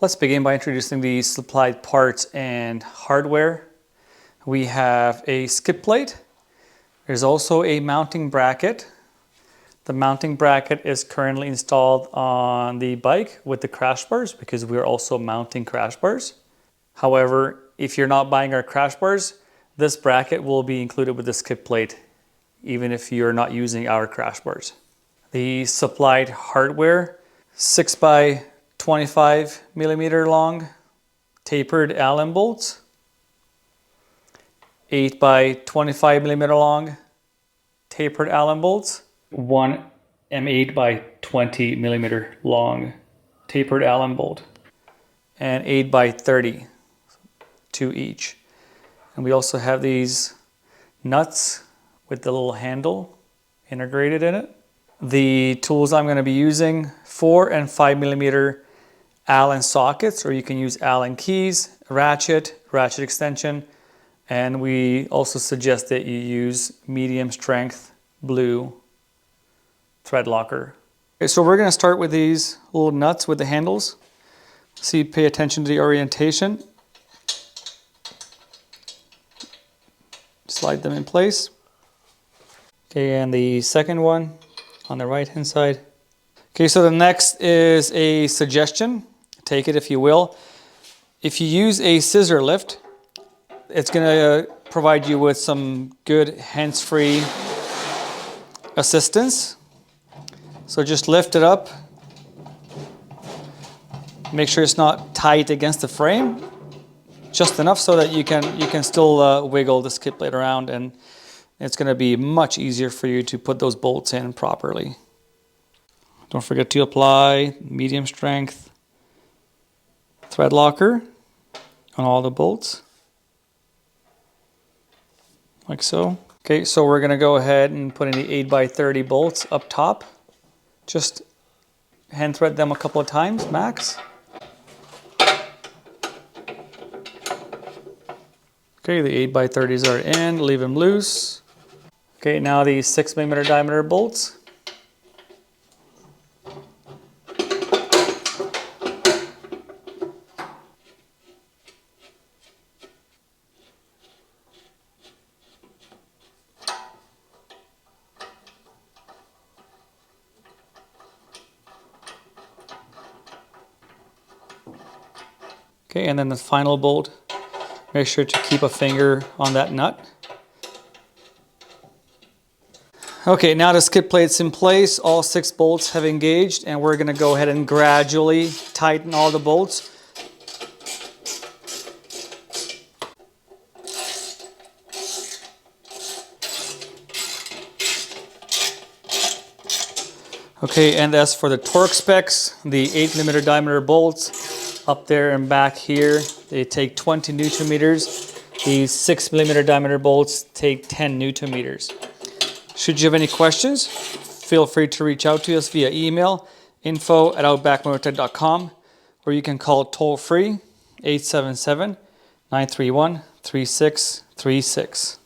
Let's begin by introducing the supplied parts and hardware. We have a skid plate. There's also a mounting bracket. The mounting bracket is currently installed on the bike with the crash bars because we're also mounting crash bars. However, if you're not buying our crash bars, this bracket will be included with the skid plate, even if you're not using our crash bars. The supplied hardware, 6 by 25 millimeter long tapered Allen bolts, 8 by 25 millimeter long tapered Allen bolts, one M8 by 20 millimeter long tapered Allen bolt, and 8 by 30, 2 each. And we also have these nuts with the little handle integrated in it. The tools I'm going to be using, 4 and 5 millimeter Allen sockets, or you can use Allen keys, ratchet extension, and we also suggest that you use medium strength blue thread locker. Okay, so we're going to start with these little nuts with the handles. See, pay attention to the orientation. Slide them in place. Okay, and the second one on the right hand side. Okay, so the next is a suggestion. Take it if you will. If you use a scissor lift, it's going to provide you with some good hands-free assistance. So just lift it up. Make sure it's not tight against the frame, just enough so that you can still wiggle the skid plate around, and it's going to be much easier for you to put those bolts in properly. Don't forget to apply medium strength thread locker on all the bolts, like so. Okay, so we're going to go ahead and put in the 8 by 30 bolts up top. Just hand thread them a couple of times max. Okay, the 8 by 30s are in, leave them loose. Okay, now the 6 millimeter diameter bolts. Okay, and then the final bolt, make sure to keep a finger on that nut. Okay, now the skid plate's in place, all 6 bolts have engaged, and we're going to go ahead and gradually tighten all the bolts. Okay, and as for the torque specs, the 8 millimeter diameter bolts up there and back here, they take 20 Newton meters. These 6 millimeter diameter bolts take 10 Newton meters. Should you have any questions, feel free to reach out to us via email, info@outbackmotortek.com, or you can call toll free 877-931-3636.